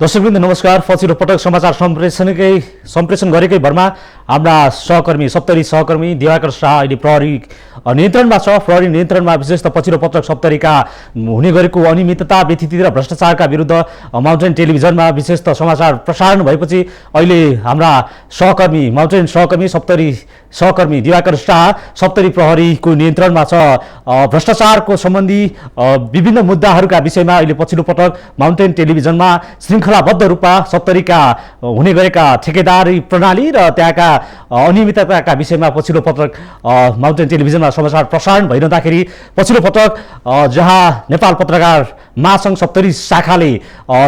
दर्शकवृन्द नमस्कार। पछिल्लो पटक समाचार सम्प्रेषण गरेकै भरमा हाम्रा सहकर्मी सप्तरी सहकर्मी दिवाकर शाह अहिले प्रहरी नियन्त्रणमा छ। प्रहरी नियन्त्रणमा विशेष त पछिल्लो पटक सप्तरीका हुने गरेको अनियमितता, व्यथिति र भ्रष्टाचारका विरुद्ध माउन्टेन टेलिभिजनमा विशेष त समाचार प्रसारण भएपछि अहिले हाम्रा सहकर्मी माउन्टेन सहकर्मी सप्तरी सहकर्मी दिवाकर शाह सप्तरी प्रहरीको नियन्त्रणमा छ। भ्रष्टाचारको सम्बन्धी विभिन्न मुद्दाहरूका विषयमा अहिले पछिल्लो पटक माउन्टेन टेलिभिजनमा श्रृङ्खलाबद्ध रूपमा सप्तरीका हुने गरेका ठेकेदारी प्रणाली र त्यहाँका अनियमितताका विषयमा पछिल्लो पटक माउन्टेन टेलिभिजनमा समाचार प्रसारण भइरहँदाखेरि पछिल्लो पटक जहाँ नेपाल पत्रकार महासङ्घ सप्तरी शाखाले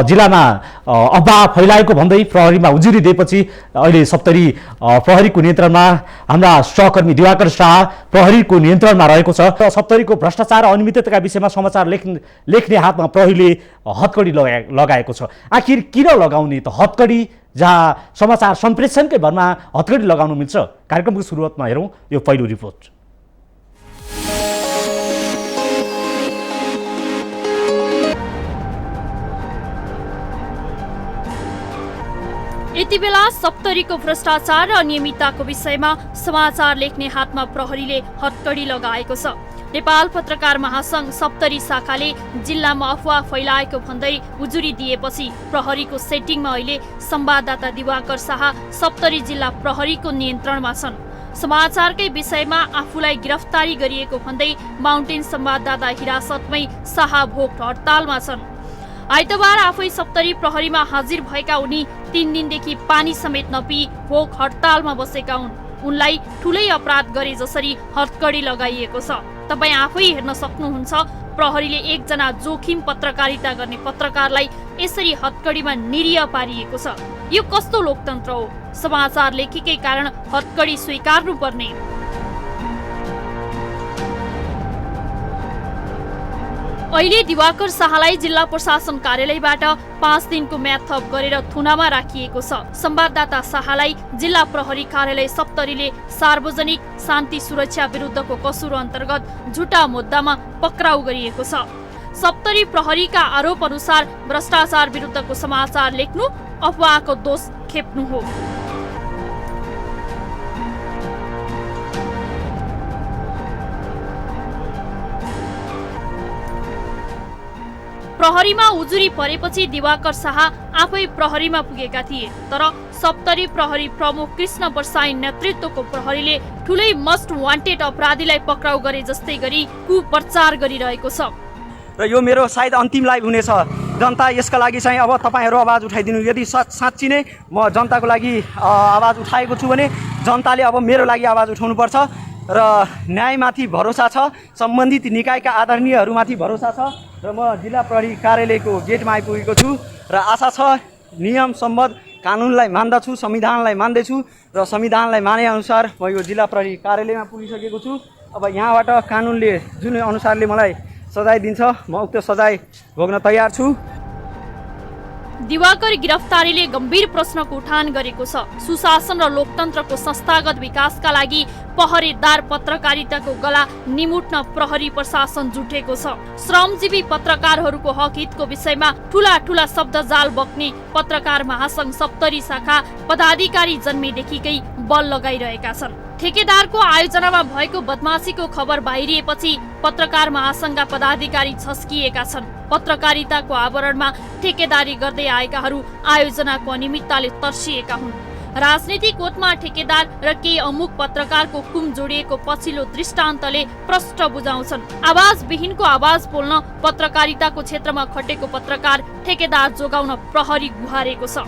जिल्लामा अफवाह फैलाएको भन्दै प्रहरीमा उजुरी दिएपछि अहिले सप्तरी प्रहरीको नियन्त्रणमा हाम्रा सहकर्मी दिवाकर शाह प्रहरीको नियन्त्रणमा रहेको छ। सप्तरीको भ्रष्टाचार र अनियमितताका विषयमा समाचार लेख्ने हातमा प्रहरीले हतकडी लगाएको छ। आखिर किन लगाउने त हतकडी, जहाँ समाचार सम्प्रेषणकै भरमा हतकडी लगाउनु मिल्छ? कार्यक्रमको सुरुवातमा हेरौँ यो पहिलो रिपोर्ट। यति बेला सप्तरीको भ्रष्टाचार र अनियमितताको विषयमा समाचार लेख्ने हातमा प्रहरीले हतकडी लगाएको छ। नेपाल पत्रकार महासङ्घ सप्तरी शाखाले जिल्लामा अफवाह फैलाएको भन्दै उजुरी दिएपछि प्रहरीको सेटिङमा अहिले संवाददाता दिवाकर शाह सप्तरी जिल्ला प्रहरीको नियन्त्रणमा छन्। समाचारकै विषयमा आफूलाई गिरफ्तारी गरिएको भन्दै माउन्टेन संवाददाता हिरासतमै शाह भोक हडतालमा छन्। आइतबार आफै सप्तरी प्रहरीमा हाजिर भएका उनी 3 दिनदेखि पानी समेत नपिई भोक हडतालमा बसेका हुन्। उनलाई ठूलै अपराध गरे जसरी हतकडी लगाइएको छ। तपाईँ आफै हेर्न सक्नुहुन्छ, प्रहरीले एकजना जोखिम पत्रकारिता गर्ने पत्रकारलाई यसरी हतकडीमा निरीह पारिएको छ। यो कस्तो लोकतन्त्र हो? समाचार लेखेकै कारण हतकडी स्वीकार्नु पर्ने। अहिले दिवाकर शाहलाई जिल्ला प्रशासन कार्यालयबाट 5 दिनको म्याद थप गरेर थुनामा राखिएको छ। संवाददाता शाहलाई जिल्ला प्रहरी कार्यालय सप्तरीले सार्वजनिक शान्ति सुरक्षा विरुद्धको कसुर अन्तर्गत झुटा मुद्दामा पक्राउ गरिएको छ। सप्तरी प्रहरीका आरोप अनुसार भ्रष्टाचार विरुद्धको समाचार लेख्नु अफवाहको दोष खेप्नु हो। प्रहरीमा उजुरी परेपछि दिवाकर शाह आफै प्रहरीमा पुगेका थिए, तर सप्तरी प्रहरी प्रमुख कृष्ण बर्साई नेतृत्वको प्रहरीले ठूलै मस्ट वान्टेड अपराधीलाई पक्राउ गरे जस्तै गरी कुप्रचार गरिरहेको छ। र यो मेरो सायद अन्तिम लाइभ हुनेछ। जनता यसका लागि चाहिँ अब तपाईँहरू आवाज उठाइदिनु। यदि साँच्ची नै म जनताको लागि आवाज उठाएको छु भने जनताले अब मेरो लागि आवाज उठाउनुपर्छ र न्यायमाथि भरोसा छ, सम्बन्धित निकायका आदरणीयहरूमाथि भरोसा छ र म जिल्ला प्रहरी कार्यालयको गेटमा आइपुगेको छु र आशा छ नियम सम्बद्ध कानुनलाई मान्दछु, संविधानलाई मान्दैछु र संविधानलाई माने अनुसार म यो जिल्ला प्रहरी कार्यालयमा पुगिसकेको छु। अब यहाँबाट कानुनले जुन अनुसारले मलाई सजाय दिन्छ म उक्त सजाय भोग्न तयार छु। दिवाकर गिरफ्तारीले गम्भीर प्रश्नको उठान गरेको छ। सुशासन र लोकतन्त्रको संस्थागत विकासका लागि पहरेदार पत्रकारिताको गला निमुट्न प्रहरी प्रशासन जुटेको छ। श्रमजीवी पत्रकारहरूको हक हितको विषयमा ठूला ठूला शब्दजाल बक्ने पत्रकार महासङ्घ सप्तरी शाखा पदाधिकारी जन्मेदेखिकै बल लगाइरहेका छन्। ठेकेदारको आयोजनामा भएको बदमाशीको खबर बाहिरिएपछि पत्रकार महासङ्घका पदाधिकारी छस्किएका छन्। पत्रकारिताको आवरणमा ठेकेदारी गर्दै आएकाहरू आयोजनाको अनियमितताले तर्सिएका हुन्। राजनीतिक कोटमा ठेकेदार र केही अमुक पत्रकारको कुम जोडिएको पछिल्लो दृष्टान्तले प्रष्ट बुझाउँछन्। आवाजविहीनको आवाज बोल्न पत्रकारिताको क्षेत्रमा खटेको पत्रकार ठेकेदार जोगाउन प्रहरी गुहारेको छ।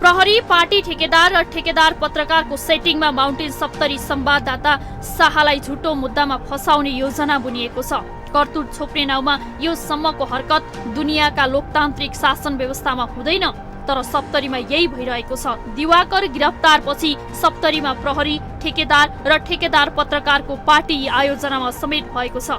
प्रहरी पार्टी ठेकेदार र ठेकेदार पत्रकारको सेटिङमा माउन्टेन सप्तरी संवाददाता शाहलाई झुटो मुद्दामा फसाउने योजना बुनिएको छ। कर्तुत छोप्ने नाउँमा यो सम्मको हरकत दुनियाँका लोकतान्त्रिक शासन व्यवस्थामा हुँदैन, तर सप्तरीमा यही भइरहेको छ। दिवाकर गिरफ्तारपछि सप्तरीमा प्रहरी, ठेकेदार र ठेकेदार पत्रकारको पार्टी आयोजनामा समेत भएको छ।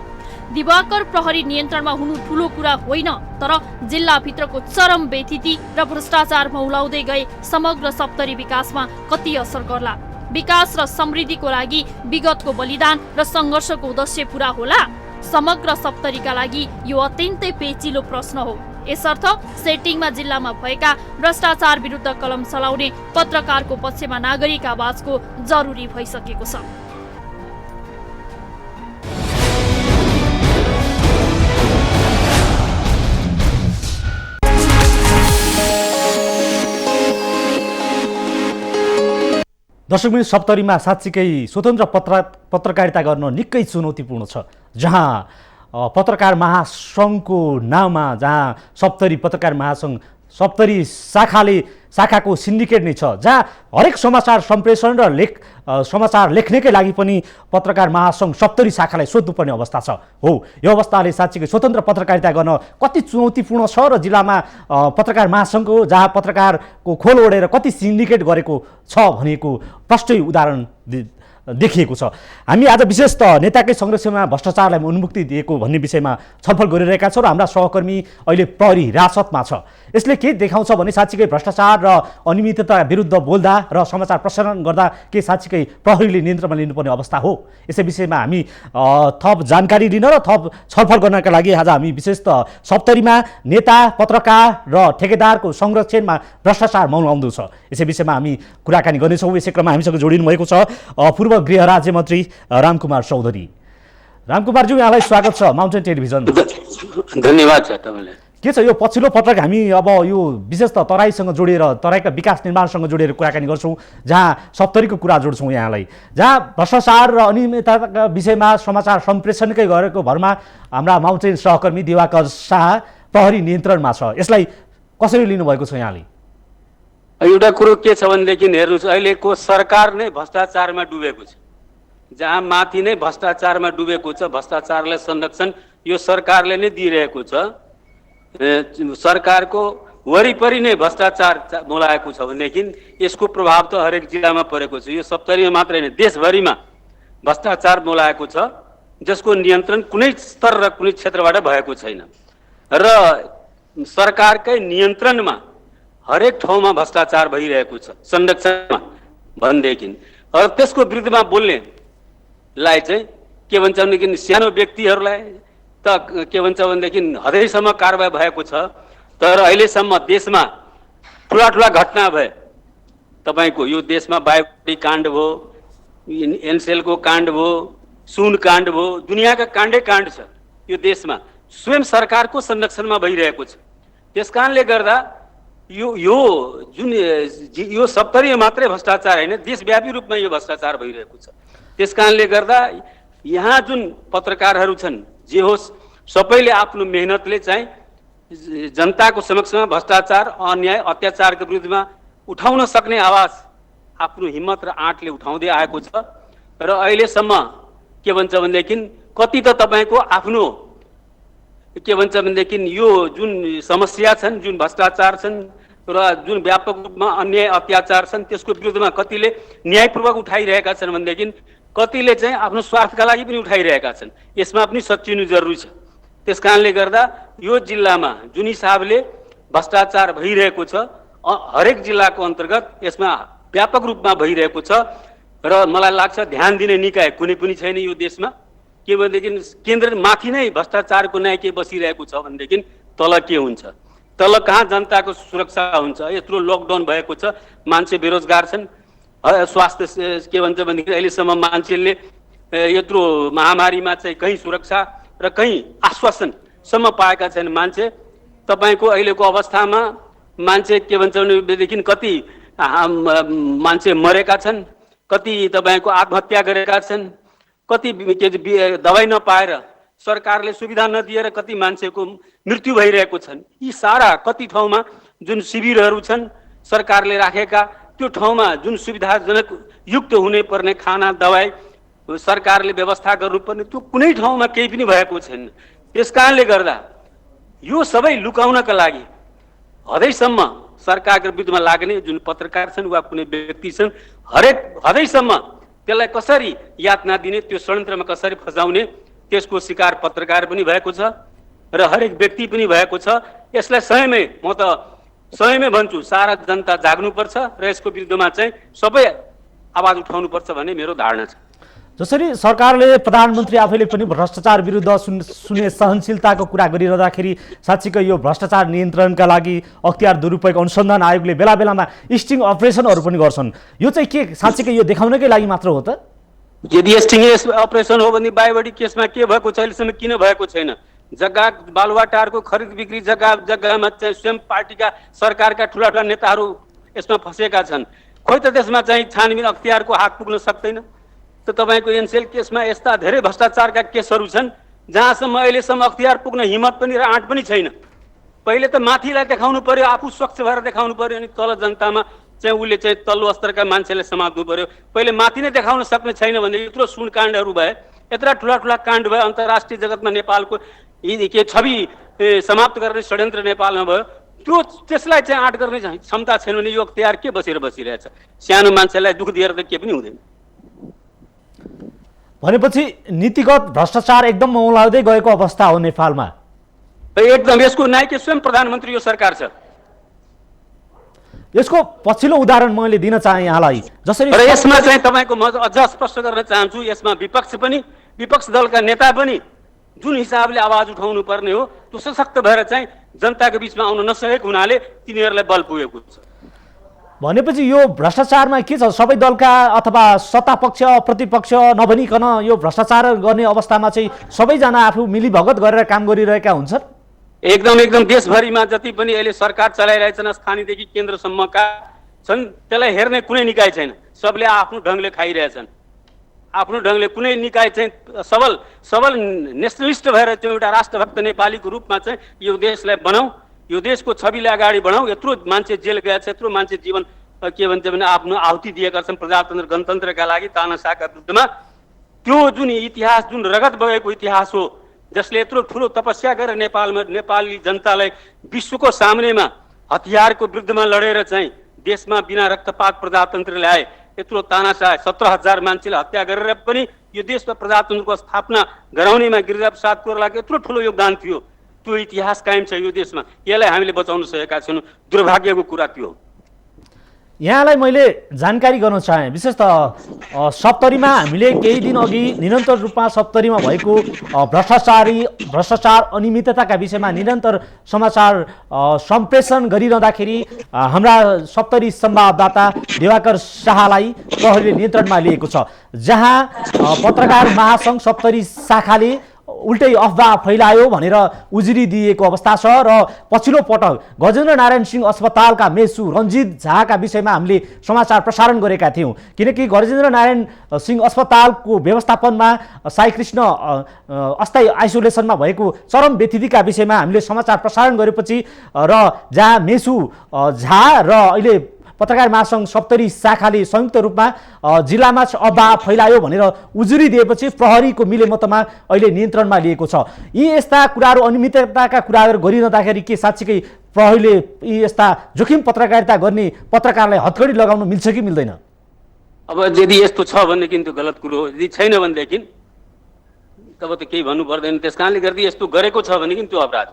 दिवाकर प्रहरी नियन्त्रणमा हुनु ठूलो कुरा होइन, तर जिल्लाभित्रको चरम व्यथिति र भ्रष्टाचार मौलाउँदै गए समग्र सप्तरी विकासमा कति असर गर्ला? विकास र समृद्धिको लागि विगतको बलिदान र सङ्घर्षको उद्देश्य पूरा होला? समग्र सप्तरीका लागि यो अत्यन्तै पेचिलो प्रश्न हो। यसर्थ सेटिङमा जिल्लामा भएका भ्रष्टाचार विरुद्ध कलम चलाउने पत्रकारको पक्षमा नागरिक आवाजको जरुरी भइसकेको छ। दर्शकबिन, सप्तरीमा साँच्चीकै स्वतन्त्र पत्रकारिता गर्न निकै चुनौतीपूर्ण छ। जहाँ पत्रकार महासङ्घको नाममा, जहाँ सप्तरी पत्रकार महासङ्घ सप्तरी शाखाको सिन्डिकेट नै छ, जहाँ हरेक समाचार सम्प्रेषण र समाचार लेख्नेकै लागि पनि पत्रकार महासङ्घ सप्तरी शाखालाई सोध्नुपर्ने अवस्था छ। हो, यो अवस्थाले साँच्चीकै स्वतन्त्र पत्रकारिता गर्न कति चुनौतीपूर्ण छ र जिल्लामा पत्रकार महासङ्घको जहाँ पत्रकारको खोल ओढेर कति सिन्डिकेट गरेको छ भनेको प्रष्टै उदाहरण देखिएको छ। हामी आज विशेष त नेताकै संरक्षणमा भ्रष्टाचारलाई उन्मुक्ति दिएको भन्ने विषयमा छलफल गरिरहेका छौँ र हाम्रा सहकर्मी अहिले प्रहरी हिरासतमा छ। यसले के देखाउँछ भने साँच्चीकै भ्रष्टाचार र अनियमितता विरुद्ध बोल्दा र समाचार प्रसारण गर्दा के साँच्चीकै प्रहरीले नियन्त्रणमा लिनुपर्ने अवस्था हो। यसै विषयमा हामी थप जानकारी दिन र थप छलफल गर्नका लागि आज हामी विशेष त सप्तरीमा नेता, पत्रकार र ठेकेदारको संरक्षणमा भ्रष्टाचार मौन आउँदो छ, यसै विषयमा हामी कुराकानी गर्नेछौँ। यसै क्रममा हामीसँग जोडिनु भएको छ पूर्व गृह राज्य मन्त्री रामकुमार चौधरी। रामकुमारज्यू, यहाँलाई स्वागत छ माउन्टेन टेलिभिजन। धन्यवाद छ तपाईँलाई। के छ यो पछिल्लो पटक हामी अब यो विशेष त तराईसँग जोडेर, तराईका विकास निर्माणसँग जोडेर कुराकानी गर्छौँ, जहाँ सप्तरीको कुरा जोड्छौँ यहाँलाई, जहाँ भ्रष्टाचार र अनियमितताका विषयमा समाचार सम्प्रेषणकै गरेको भरमा हाम्रा माउन्टेन सहकर्मी दिवाकर शाह प्रहरी नियन्त्रणमा छ। यसलाई कसरी लिनुभएको छ यहाँले? एउटा कुरो के छ भनेदेखि हेर्नुहोस्, अहिलेको सरकार नै भ्रष्टाचारमा डुबेको छ। जहाँ माथि नै भ्रष्टाचारमा डुबेको छ, भ्रष्टाचारलाई संरक्षण यो सरकारले नै दिइरहेको छ। सरकारको वरिपरि नै भ्रष्टाचार मोलाएको छ भनेदेखि यसको प्रभाव त हरेक जिल्लामा परेको छ। यो सप्तरीमा मात्रै होइन, देशभरिमा भ्रष्टाचार मोलाएको छ, जसको नियन्त्रण कुनै स्तर र कुनै क्षेत्रबाट भएको छैन। र सरकारकै नियन्त्रणमा हरेक ठाउँमा भ्रष्टाचार भइरहेको छ संरक्षणमा भनेदेखि। र त्यसको विरुद्धमा बोल्नेलाई चाहिँ के भन्छ भनेदेखि सानो व्यक्तिहरूलाई त के भन्छ भनेदेखि हदैसम्म कारबाही भएको छ। तर अहिलेसम्म देशमा ठुला ठुला घटना भए, तपाईँको यो देशमा बायोटी काण्ड भयो, एनसेलको काण्ड भयो, सुन काण्ड भयो, दुनियाँका काण्डै काण्ड छ यो देशमा, स्वयं सरकारको संरक्षणमा भइरहेको छ। त्यस कारणले गर्दा यो जुन यो सप्तरीमा मात्रै भ्रष्टाचार होइन, देशव्यापी रूपमा यो भ्रष्टाचार भइरहेको छ। त्यस कारणले गर्दा यहाँ जुन पत्रकारहरू छन्, जे होस्, सबैले आफ्नो मेहनतले चाहिँ जनताको समक्षमा भ्रष्टाचार, अन्याय, अत्याचारको विरुद्धमा उठाउन सक्ने आवाज आफ्नो हिम्मत र आँटले उठाउँदै आएको छ। र अहिलेसम्म के भन्छ भनेदेखि कति त तपाईँको आफ्नो के भन्छ भनेदेखि यो जुन समस्या छन्, जुन भ्रष्टाचार छन् र जुन व्यापक रूपमा अन्याय अत्याचार छन्, त्यसको विरुद्धमा कतिले न्यायपूर्वक उठाइरहेका छन् भनेदेखि कतिले चाहिँ आफ्नो स्वार्थका लागि पनि उठाइरहेका छन्। यसमा पनि सच्चिनु जरुरी छ। त्यस कारणले गर्दा यो जिल्लामा जुन हिसाबले भ्रष्टाचार भइरहेको छ, हरेक जिल्लाको अन्तर्गत यसमा व्यापक रूपमा भइरहेको छ। र मलाई लाग्छ ध्यान दिने निकाय कुनै पनि छैन यो देशमा। के भनेदेखि केन्द्र माथि नै भ्रष्टाचारको न्याय के बसिरहेको छ भनेदेखि तल के हुन्छ? तल कहाँ जनताको सुरक्षा हुन्छ? यत्रो लकडाउन भएको छ, मान्छे बेरोजगार छन्, स्वास्थ्य के भन्छ भनेदेखि अहिलेसम्म मान्छेले यत्रो महामारीमा चाहिँ कहीँ सुरक्षा र कहीँ आश्वासनसम्म पाएका छैन मान्छे। तपाईँको अहिलेको अवस्थामा मान्छे के भन्छ भनेदेखि कति मान्छे मरेका छन्, कति तपाईँको आत्महत्या गरेका छन्, कति दबाई नपाएर सरकारले सुविधा नदिएर कति मान्छेको मृत्यु भइरहेको छन्। यी सारा कति ठाउँमा जुन शिविरहरू छन् सरकारले राखेका, त्यो ठाउँमा जुन सुविधाजनक युक्त हुने पर्ने खाना, दबाई सरकारले व्यवस्था गर्नुपर्ने, त्यो कुनै ठाउँमा केही पनि भएको छैन। त्यस कारणले गर्दा यो सबै लुकाउनका लागि हदैसम्म सरकारको विरुद्धमा लाग्ने जुन पत्रकार छन् वा कुनै व्यक्ति छन्, हदैसम्म त्यसलाई कसरी यातना दिने, त्यो षड्यन्त्रमा कसरी फसाउने, त्यसको शिकार पत्रकार पनि भएको छ र हरेक व्यक्ति पनि भएको छ। यसलाई स्वयमै भन्छु, सारा जनता जाग्नुपर्छ र यसको विरुद्धमा चाहिँ सबै आवाज उठाउनुपर्छ भन्ने मेरो धारणा छ। जसरी सरकारले प्रधानमन्त्री आफैले पनि भ्रष्टाचार विरुद्ध सुने सहनशीलताको कुरा गरिरहँदाखेरि साँच्चीकै यो भ्रष्टाचार नियन्त्रणका लागि अख्तियार दुरुपयोग अनुसन्धान आयोगले बेला बेलामा स्टिङ अपरेसनहरू पनि गर्छन्। यो चाहिँ के साँच्चीकै यो देखाउनकै लागि मात्र हो त? यदि स्टिङ अपरेसन हो भने बाइबडी केसमा के भएको छ अहिलेसम्म किन भएको छैन? जग्गा बालुवाटारको खरिद बिक्री जग्गामा चाहिँ स्वयं पार्टीका सरकारका ठुला ठुला नेताहरू यसमा फँसेका छन्। खोइ त त्यसमा चाहिँ छानबिन अख्तियारको हात पुग्न सक्दैन त? तपाईँको एनसेल केसमा यस्ता धेरै भ्रष्टाचारका केसहरू छन् जहाँसम्म अहिलेसम्म अख्तियार पुग्न हिम्मत पनि र आँट पनि छैन। पहिले त माथिलाई देखाउनु पर्यो, आफू स्वच्छ भएर देखाउनु पर्यो, अनि तल जनतामा चाहिँ उसले चाहिँ तल्लो स्तरका मान्छेले समात्नु पर्यो। पहिले माथि नै देखाउन सक्ने छैन भने यत्रो सुनकाण्डहरू भए, यत्रा ठुला ठुला काण्ड भए, अन्तर्राष्ट्रिय जगतमा नेपालको के छवि समाप्त गर्ने षड्यन्त्र नेपालमा भयो, त्यसलाई चाहिँ आँट गर्ने क्षमता छैन भने यो अख्तियार के बसिरहेछ? सानो मान्छेलाई दुःख दिएर त के पनि हुँदैन। भनेपछि नीतिगत भ्रष्टाचार एकदम मौलाउँदै गएको अवस्था हो नेपालमा। एकदम। यसको नायक स्वयं प्रधानमन्त्री यो सरकार छ। यसको पछिल्लो उदाहरण मैले दिन चाहे यहाँलाई, जसरी र यसमा चाहिँ तपाईँको म अझ स्पष्ट गर्न चाहन्छु, यसमा विपक्ष पनि, विपक्ष दलका नेता पनि जुन हिसाबले आवाज उठाउनु पर्ने हो त्यो सशक्त भएर चाहिँ जनताको बिचमा आउन नसकेको हुनाले तिनीहरूलाई बल पुगेको छ। भनेपछि यो भ्रष्टाचारमा के छ? सबै दलका अथवा सत्ता पक्ष प्रतिपक्ष नभनिकन यो भ्रष्टाचार गर्ने अवस्थामा चाहिँ सबैजना आफू मिलीभगत गरेर काम गरिरहेका हुन्छन्। एकदम एकदम। देशभरिमा जति पनि अहिले सरकार चलाइरहेछन् स्थानीयदेखि केन्द्रसम्मका छन्, त्यसलाई हेर्ने कुनै निकाय छैन। सबले आफ्नो ढङ्गले खाइरहेछन्। आफ्नो ढङ्गले कुनै निकाय चाहिँ सबल नेसनलिस्ट भएर त्यो एउटा राष्ट्रभक्त नेपालीको रूपमा चाहिँ यो देशलाई बनाऊ, यो देशको छविलाई अगाडि बढाउँ। यत्रो मान्छे जेल गएको छ, यत्रो मान्छे जीवन के भन्छ भने आफ्नो आहुति दिएका छन् प्रजातन्त्र गणतन्त्रका लागि तानाशाहका विरुद्धमा। त्यो जुन इतिहास, जुन रगत बगेको इतिहास हो, जसले यत्रो ठुलो तपस्या गरेर नेपाली जनतालाई विश्वको सामनेमा हतियारको विरुद्धमा लडेर चाहिँ देशमा बिना रक्तपात प्रजातन्त्र ल्याए, यत्रो तानाशाह 17,000 मान्छेले हत्या गरेर पनि यो देशमा प्रजातन्त्रको स्थापना गराउनेमा गिरिजाप्रसाद कोइरालाको यत्रो ठुलो योगदान थियो। त्यो इतिहास कायम छ यो देशमा, यसलाई हामीले बचाउन सकेका छैनौँ। दुर्भाग्यको कुरा त्यो हो। यहाँलाई मैले जानकारी गर्न चाहेँ, विशेष त सप्तरीमा हामीले केही दिन अघि निरन्तर रूपमा सप्तरीमा भएको भ्रष्टाचार अनियमितताका विषयमा निरन्तर समाचार सम्प्रेषण गरिरहँदाखेरि हाम्रा सप्तरी संवाददाता दिवाकर शाहलाई प्रहरीले नियन्त्रणमा लिएको छ, जहाँ पत्रकार महासङ्घ सप्तरी शाखाले उल्टै अफवाह फैलायो भनेर उजुरी दिएको अवस्था छ। र पछिल्लो पटक गजेन्द्र नारायण सिंह अस्पतालका मेसु रञ्जित झाका विषयमा हामीले समाचार प्रसारण गरेका थियौँ, किनकि गजेन्द्र नारायण सिंह अस्पतालको व्यवस्थापनमा साईकृष्ण अस्थायी आइसोलेसनमा भएको चरम व्यथितिका विषयमा हामीले समाचार प्रसारण गरेपछि र जहाँ मेसु झा र अहिले पत्रकार महासङ्घ सप्तरी शाखाले संयुक्त रूपमा जिल्लामा अफवाह फैलायो भनेर उजुरी दिएपछि प्रहरीको मिलेमतमा अहिले नियन्त्रणमा लिएको छ। यी यस्ता कुराहरू अनियमितताका कुराहरू गरिरहँदाखेरि के साँच्चीकै प्रहरीले यी यस्ता जोखिम पत्रकारिता गर्ने पत्रकारलाई हतकडी लगाउन मिल्छ कि मिल्दैन? अब यदि यस्तो छ भनेदेखि त्यो गलत कुरो हो, यदि छैन भनेदेखि तब त केही भन्नु पर्दैन। त्यस कारणले गर्दा यस्तो गरेको छ भनेदेखि त्यो अपराध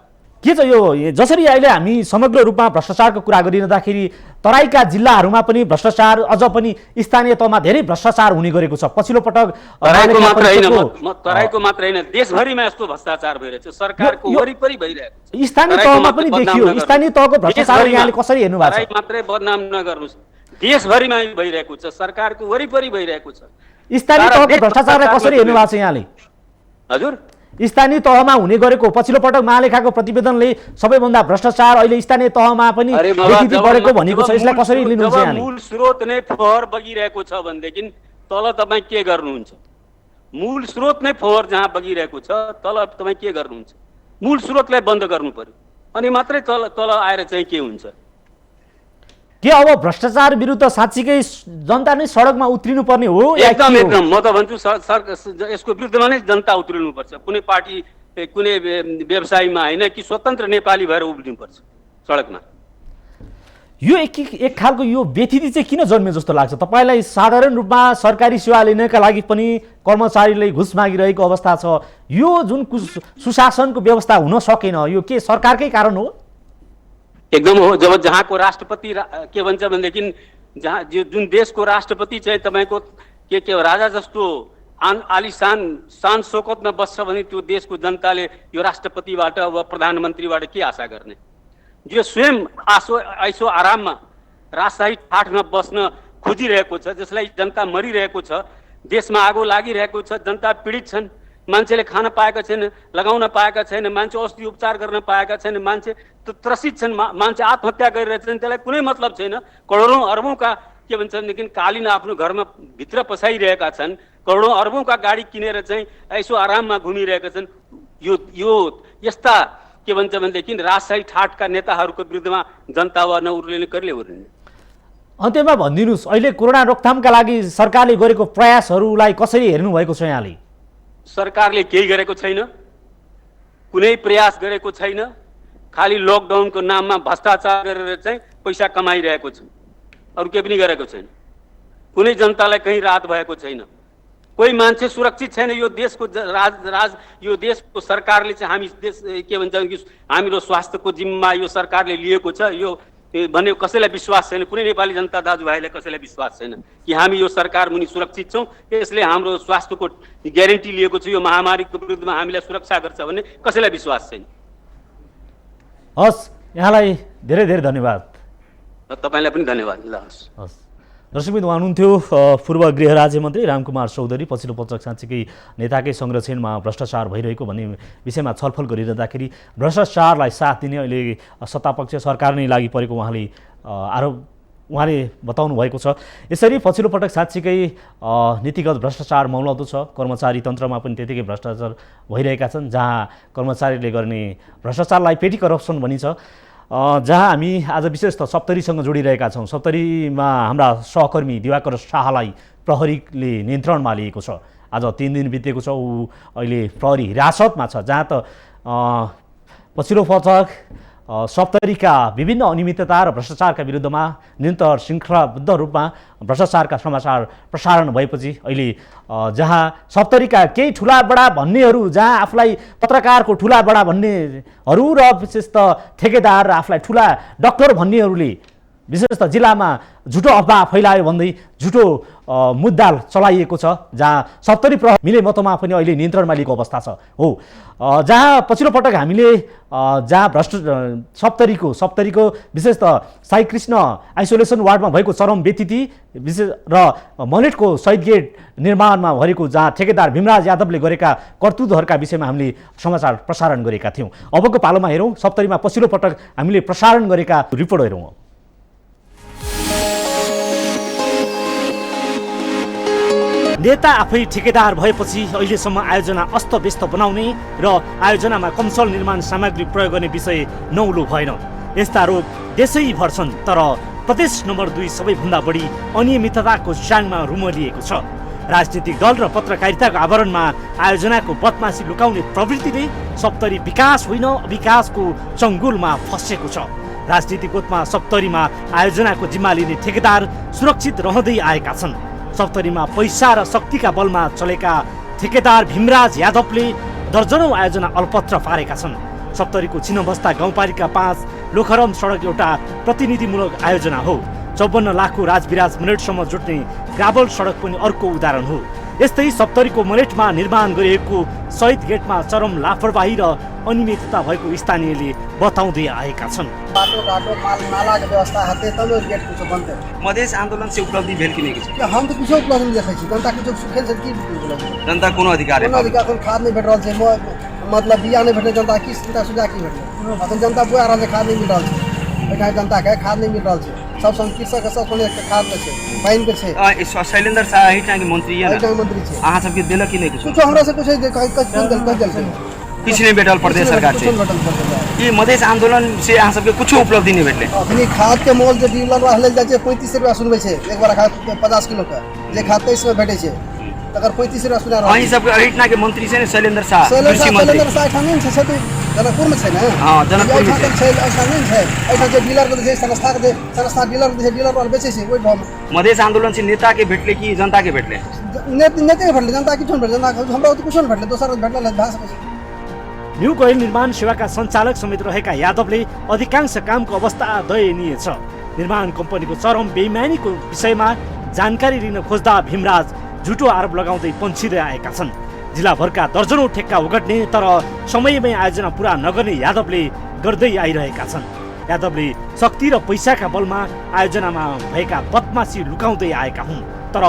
के छ? यो जसरी अहिले हामी समग्र रूपमा भ्रष्टाचारको कुरा गरिरहँदाखेरि तराईका जिल्लाहरूमा पनि भ्रष्टाचार, अझ पनि स्थानीय तहमा धेरै भ्रष्टाचार हुने गरेको छ। पछिल्लो पटक तराईको मात्र होइन, देशभरिमा यस्तो भ्रष्टाचार भइरहेछ, सरकारको वरिपरि भइरहेको छ। स्थानीय तहमा पनि देखियो। स्थानीय तहको भ्रष्टाचार यहाँले कसरी हेर्नु भएको छ? तराई मात्रै बदनाम नगर्नुहोस्, देशभरिमा भइरहेको छ, सरकारको वरिपरि भइरहेको छ। स्थानीय तहको भ्रष्टाचारलाई कसरी हेर्नु भएको छ यहाँले? हजुर, स्थानीय तहमा हुने गरेको पछिल्लो पटक महालेखाको प्रतिवेदनले सबैभन्दा भ्रष्टाचार अहिले स्थानीय तहमा पनि व्यथिति बढेको भनेको छ, यसलाई कसरी लिनुहुन्छ यहाँले? मूल स्रोत नै फोहोर बगिरहेको छ भनेदेखि तल तपाईँ के गर्नुहुन्छ? मूल स्रोत नै फोहोर जहाँ बगिरहेको छ तल तपाईँ के गर्नुहुन्छ? मूल स्रोतलाई बन्द गर्नु पर्यो, अनि मात्रै तल आएर चाहिँ के हुन्छ? के अब भ्रष्टाचार विरुद्ध साँच्चीकै जनता नै सडकमा उत्रिनु पर्ने हो? एकदम एकदम। म त भन्छु यसको विरुद्धमा नै जनता उत्रिनुपर्छ। कुनै पार्टी, कुनै व्यवसायमा होइन कि स्वतन्त्र नेपाली भएर उभिनुपर्छ सडकमा। यो एक खालको यो व्यथिति चाहिँ किन जन्मे जस्तो लाग्छ तपाईँलाई? साधारण रूपमा सरकारी सेवा लिनका लागि पनि कर्मचारीले घुस मागिरहेको अवस्था छ। यो जुन सुशासनको व्यवस्था हुन सकेन, यो के सरकारकै कारण हो? एकदम हो। जब जहाँको राष्ट्रपति के भन्छ भनेदेखि जहाँ जुन देशको राष्ट्रपति चाहिँ तपाईँको के राजा जस्तो आलिशान शान शौकतमा बस्छ भने त्यो देशको जनताले यो राष्ट्रपतिबाट वा प्रधानमन्त्रीबाट के आशा गर्ने? जो स्वयं ऐसो आराममा राजशाही ठाठमा बस्न खोजिरहेको छ, जसलाई जनता मरिरहेको छ, देशमा आगो लागिरहेको छ, जनता पीडित छन्, मान्छेले खान पाएका छैन, लगाउन पाएका छैन, मान्छे औषधि उपचार गर्न पाएका छैन, मान्छे त्रसित छन्, मान्छे आत्महत्या गरिरहेछन्, त्यसलाई कुनै मतलब छैन। करोडौँ अर्बौँका के भन्छदेखि कालीन आफ्नो घरमा भित्र पसाइरहेका छन्, करोडौँ अर्बौँका गाडी किनेर चाहिँ ऐसो आराममा घुमिरहेका छन्। यो यस्ता के भन्छ भनेदेखि राजशाही ठाटका नेताहरूको विरुद्धमा जनता वा नउर्लिने कहिले उर्लिने? अन्त्यमा भनिदिनुहोस्, अहिले कोरोना रोकथामका लागि सरकारले गरेको प्रयासहरूलाई कसरी हेर्नु भएको छ यहाँले? सरकारले केही गरेको छैन, कुनै प्रयास गरेको छैन, खालि लकडाउनको नाममा भ्रष्टाचार गरेर चाहिँ पैसा कमाइरहेको छ, अरू केही पनि गरेको छैन। कुनै जनतालाई कहीँ राहत भएको छैन, कोही मान्छे सुरक्षित छैन। यो देशको यो देशको सरकारले चाहिँ हामी देश के भन्छ कि हाम्रो स्वास्थ्यको जिम्मा यो सरकारले लिएको छ, यो भन्ने कसैलाई विश्वास छैन। कुनै नेपाली जनता दाजुभाइलाई कसैलाई विश्वास छैन कि हामी यो सरकार मुनि सुरक्षित छौँ, यसले हाम्रो स्वास्थ्यको ग्यारेन्टी लिएको छ, यो महामारीको विरुद्धमा हामीलाई सुरक्षा गर्छ भन्ने कसैलाई विश्वास छैन। हस्, यहाँलाई धेरै धेरै धन्यवाद। तपाईँलाई पनि धन्यवाद। ल हस्, दर्शकबिन उहाँ हुनुहुन्थ्यो पूर्व गृह राज्य मन्त्री रामकुमार चौधरी। पछिल्लो पटक साँच्चीकै नेताकै संरक्षणमा भ्रष्टाचार भइरहेको भन्ने विषयमा छलफल गरिरहँदाखेरि भ्रष्टाचारलाई साथ दिने अहिले सत्तापक्ष सरकार नै लागि परेको उहाँले बताउनु भएको छ। यसरी पछिल्लो पटक साँच्चीकै नीतिगत भ्रष्टाचार मौलाउँदो छ। कर्मचारी तन्त्रमा पनि त्यतिकै भ्रष्टाचार भइरहेका छन्, जहाँ कर्मचारीले गर्ने भ्रष्टाचारलाई पेटी करप्सन भनिन्छ। जहाँ हामी आज विशेष त सप्तरीसँग जोडिरहेका छौँ। सप्तरीमा हाम्रा सहकर्मी दिवाकर शाहलाई प्रहरीले नियन्त्रणमा लिएको छ। आज 3 दिन बितेको छ, ऊ अहिले प्रहरी हिरासतमा छ, जहाँ त पछिल्लो पटक सप्तरीका विभिन्न अनियमितता र भ्रष्टाचारका विरुद्धमा निरन्तर श्रृङ्खलाबद्ध रूपमा भ्रष्टाचारका समाचार प्रसारण भएपछि अहिले जहाँ सप्तरीका केही ठुला बडा भन्नेहरू, जहाँ आफूलाई पत्रकारको ठुला बडा भन्नेहरू र विशेष त ठेकेदार र आफूलाई ठुला डाक्टर भन्नेहरूले विशेष त जिल्लामा झुटो अफवाह फैलायो भन्दै झुटो मुद्दा चलाइएको छ, जहाँ सप्तरी प्रहरी मिले मतमा पनि अहिले नियन्त्रणमा लिएको अवस्था छ। हो, जहाँ पछिल्लो पटक हामीले जहाँ सप्तरीको विशेष त साई कृष्ण आइसोलेसन वार्डमा भएको चरम व्यतिथि विशेष र मलेटको शहीद गेट निर्माणमा भएको जहाँ ठेकेदार भीमराज यादवले गरेका कर्तुतहरूका विषयमा हामीले समाचार प्रसारण गरेका थियौँ। अबको पालोमा हेरौँ सप्तरीमा पछिल्लो पटक हामीले प्रसारण गरेका रिपोर्ट हेरौँ। नेता आफै ठेकेदार भएपछि अहिलेसम्म आयोजना अस्तव्यस्त बनाउने र आयोजनामा कमसल निर्माण सामग्री प्रयोग गर्ने विषय नौलो भएन। यस्ता आरोप देशैभर छन्, तर प्रदेश नम्बर 2 सबैभन्दा बढी अनियमितताको स्याङमा रुमलिएको छ। राजनीतिक दल र पत्रकारिताको आवरणमा आयोजनाको बदमासी लुकाउने प्रवृत्तिले सप्तरी विकास होइन विकासको चङ्गुलमा फँसेको छ। राजनीतिक गोतमा सप्तरीमा आयोजनाको जिम्मा लिने ठेकेदार सुरक्षित रहँदै आएका छन्। सप्तरीमा पैसा र शक्तिका बलमा चलेका ठेकेदार भीमराज यादवले दर्जनौं आयोजना अलपत्र पारेका छन्। सप्तरीको छिनबस्ता गाउँपालिका 5 लोखरम सडक एउटा प्रतिनिधिमूलक आयोजना हो। 54 लाखको राजविराज मलेटसम्म जोड्ने ग्राभल सडक पनि अर्को उदाहरण हो। यस्तै सप्तरीको मलेटमा निर्माण गरिएको शहीद गेटमा चरम लापरवाही र अनियमितता भएको स्थानीयले बताउँदै आएका छन्। बाटो माल नालाको व्यवस्था हाते तब गेट कुछ बनते मधेस आन्दोलन से उपलब्धि भेल कि नहीं? हम तो कुछ उपलब्धि नहीं देखै छी। जनता के जो सुखे से की उपलब्धि? जनता कोनो अधिकार है? कोनो अधिकार खाद नहीं भेट रहल छै, मतलब बिया नहीं भेटे। जनता की चिंता सुझा की भेटे? अखन जनता बुआ रहल छै, खाद नहीं मिल रहल छै। एटा जनता के खाद नहीं मिल रहल छै। सब कृषक सब कोने खाद के छै, पाइन के छै। शैलेंद्र शाह एही टाइम के मंत्री है ना? मंत्री छै। अहाँ सबके देलक कि नहीं? कुछ हमरा से कुछ कल छै, किछ नहीं भेटल प्रदेश सरकार से। ये मधेश आंदोलन से अहाँ सबके कुछ उपलब्धि नहीं भेटले? अखनी खाद के मोल जे डीलर वाला लेल जाय छै 35 रुपया सुनबै छै एक बार खाद 50 किलो के, जे खाद 23 में भेटै छै, तकर 35 रुपया सुना रहल। अहीं सबके अहिटना के मंत्री छै ने शैलेंद्र शाह, कृषि मंत्री। शैलेंद्र शाह ठानी छै, से जनकपुर में छै ने? हां, जनकपुर में छै। ऐसा नहीं छै, ऐसा जे डीलर के छै, संस्था डीलर के छै, डीलर वाला बेचै छै ओइ ठाम। मधेश आंदोलन से नेता के भेटले कि जनता के भेटले? नेता के भेटले, जनता के किछो भेटले। जनता हमरा त कुछो भेटले, दोसर भेटले भा सकै छै। न्यू कोइल निर्माण सेवाका सञ्चालक समेत रहेका यादवले अधिकांश कामको अवस्था दयनीय छ। निर्माण कम्पनीको चरम बेइमानीको विषयमा जानकारी लिन खोज्दा भीमराज झुटो आरोप लगाउँदै पन्छिँदै आएका छन्। जिल्लाभरका दर्जनौं ठेक्का उगट्ने तर समयमै आयोजना पूरा नगर्ने यादवले गर्दै आइरहेका छन्। यादवले शक्ति र पैसाका बलमा आयोजनामा भएका बदमासी लुकाउँदै आएका हुन्, तर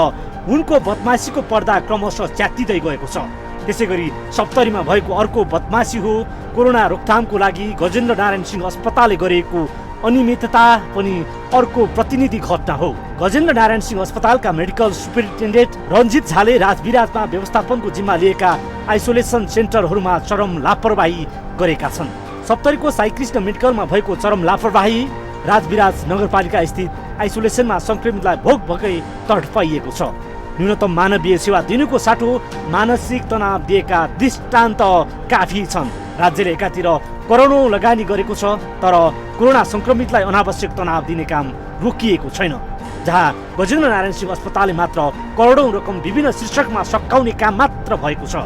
उनको बदमासीको पर्दा क्रमशः च्यातिँदै गएको छ। त्यसै गरी सप्तरीमा भएको अर्को बदमासी हो कोरोना रोकथामको लागि गजेन्द्र नारायण सिंह अस्पतालले गरेको अनियमितता पनि अर्को प्रतिनिधि घटना हो। गजेन्द्र नारायण सिंह अस्पतालका मेडिकल सुपरिन्टेन्डेन्ट रञ्जित झाले राजविराजमा व्यवस्थापनको जिम्मा लिएका आइसोलेसन सेन्टरहरूमा चरम लापरवाही गरेका छन्। सप्तरीको साईकृष्ण मेडिकलमा भएको चरम लापरवाही राजविराज नगरपालिका स्थित आइसोलेसनमा संक्रमितलाई भोकभोकै तडपाइएको छ। न्यूनतम मानवीय सेवा दिनुको साटो मानसिक तनाव दिएका दृष्टान्त काफी छन्। राज्यले एकातिर करोडौं लगानी गरेको छ, तर कोरोना संक्रमितलाई अनावश्यक तनाव दिने काम रोकिएको छैन। जहाँ गजेन्द्र नारायण सिंह अस्पतालले मात्र करोडौं रकम विभिन्न शीर्षकमा सकाउने काम मात्र भएको छ।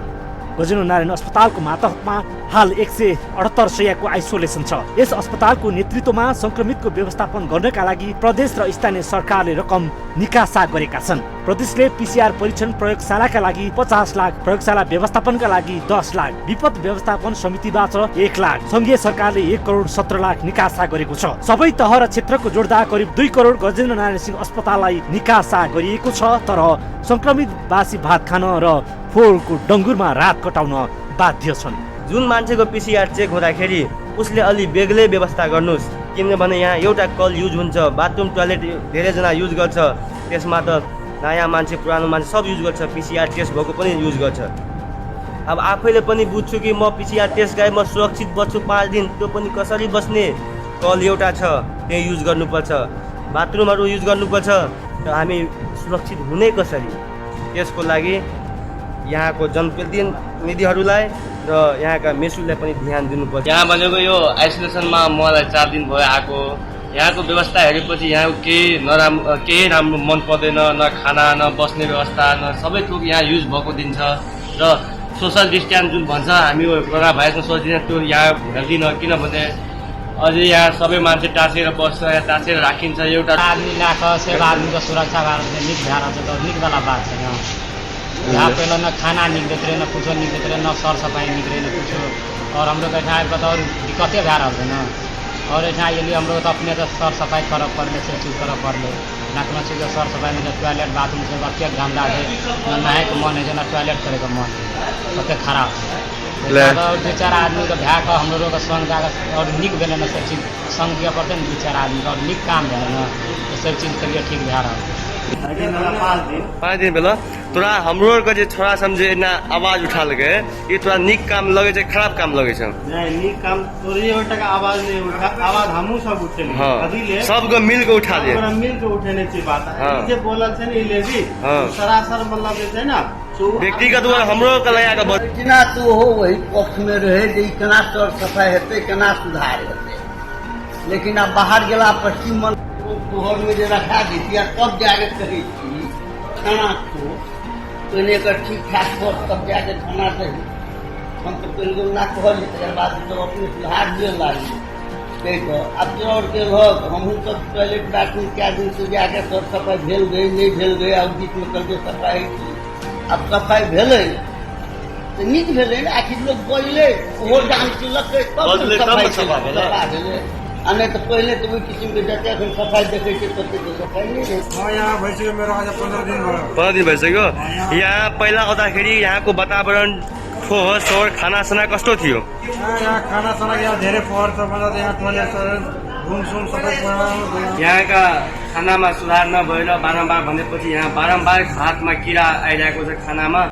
गजेन्द्र नारायण अस्पतालको मातहतमा हाल 178 शय्याको आइसोलेसन छ। यस अस्पतालको नेतृत्वमा संक्रमितको व्यवस्थापन गर्नका लागि प्रदेश र स्थानीय सरकारले रकम निकासा गरेका छन्। प्रदेशले पीसीआर परीक्षण प्रयोगशालाका लागि 50 लाख, प्रयोगशाला व्यवस्थापनका लागि 10 लाख, विपद व्यवस्थापन समितिबाट 1 लाख, संघीय सरकारले 1 करोड 17 लाख निकासा गरेको छ। सबै तह र क्षेत्रको जोड्दा करिब 2 करोड गजेन्द्र नारायण सिंह अस्पताललाई निकासा गरिएको छ, तर संक्रमित बासी भात खान र फोहोरको डङ्गुरमा रात कटाउन बाध्य छन्। जुन मान्छेको पीसीआर चेक हुँदाखेरि उसले अलि बेग्लै व्यवस्था गर्नुहोस्, किनभने यहाँ एउटा कल युज हुन्छ, बाथरुम टोयलेट धेरैजना युज गर्छ, त्यसमा त नयाँ मान्छे पुरानो मान्छे सब युज गर्छ, पीसीआर टेस्ट भएको पनि युज गर्छ। अब आफैले पनि बुझ्छु कि म पीसीआर टेस्ट गए म सुरक्षित बस्छु 5 दिन, त्यो पनि कसरी बस्ने? कल एउटा छ त्यही युज गर्नुपर्छ, बाथरुमहरू युज गर्नुपर्छ, र हामी सुरक्षित हुने कसरी? त्यसको लागि यहाँको जनप्रतिनिधिहरूलाई र यहाँका मेसुलाई पनि ध्यान दिनुपर्छ। यहाँ भनेको यो आइसोलेसनमा मलाई 4 दिन भयो आएको। यहाँको व्यवस्था हेरेपछि यहाँ केही राम्रो मन पर्दैन, न खाना न बस्ने व्यवस्था न सबै थोक यहाँ युज भएको दिन छ। र सोसल डिस्टेन्स जुन भन्छ हामी कोरोना भाइरसमा सोसल डिस्टेन्स त्यो यहाँ हेर्दिन, किनभने अझै यहाँ सबै मान्छे टाँसेर बस्छ, यहाँ टाँसेर राखिन्छ। एउटा आदमी ल्याएको सेवा आदमीको सुरक्षा बारे निक भएर चाहिँ निक वाला बात छैन। यहाँ पहिला न खाना निक्दै थियो, न कुछ निक्दै थियो, न सरसफाई निक्दैन कुछ। और हम लोग यहाँ आएगा तो और दिक्कतें भए रहल न। और यहाँ ये हम लोग तो अपने तो सर सफाई करब पड़ले, सब चीज़ करब पड़ले। ना कोनो चीज़ सर सफाई में टॉयलेट बाथरूम से बच्चे गंदा है, न नहाए के मन है, न टॉयलेट करे के मन है, सबके खराब है। और 2-4 आदमी का भ्या का हम लोग का संग जाकर और निक भेले न सब चीज़ संग दिया पड़ते न 2-4 आदमी का और निक काम भेले न तो सब चीज़ के लिए ठीक भ्या रहा। 5 दिन भेल तोरा हमरो के जे छोरा समझे ना आवाज उठाल गए, ये तोरा निक काम लगे छै खराब काम लगे छै? नहीं, निक काम तोरे एउटा का आवाज नहीं उठा, आवाज हमहु सब उठेले। हाँ, सबको मिल के उठा दे, पूरा मिल के उठेने छी बात है। हाँ, जे बोलल छै ने इले भी सरासर मतलब जे छै ना व्यक्तिगत हमरो के लगा के केना तो हो वही पक्ष में रहे जे केना सर सफाई हेतै, केना सुधार हेतै। लेकिन अब बाहर गेला पर की मन तोहर में जे रखा दी तब जाके कही खाना तो पहले का ठीक ठाक कर तब जाके खाना चाहिए। हम तो पहले ना कहल तकर बाद जब अपने सुधार दिए लागी कह कह अब जो और के हमहूँ सब टॉयलेट बाथरूम क्या दिन से जाके सब सफाई भेल गई नहीं भेल गई, अब बीच में करके सफाई अब सफाई भेले तो नीक भेले ना, आखिर लोग बोले वो जान के सफाई भेले। नहीं तो पहले तो वही किस्म के जाते हैं सफाई देखे के करते तो सफाई नहीं है। हाँ, यहाँ भइसक्यो मेरो आज 15 दिन भयो। 15 दिन भइसक्यो। यहाँ पहिला आउँदाखेरि यहाँको वातावरण फोहोर सोहोर खानासाना कस्तो थियो? यहाँ खानासाना यहाँ धेरै फोहोर छ भन्दा यहाँ टोयलेट रुमसुम सबै पुरानो। यहाँका खानामा सुधार नभएर बारम्बार भनेपछि यहाँ बारम्बार हातमा किरा आइरहेको छ खानामा।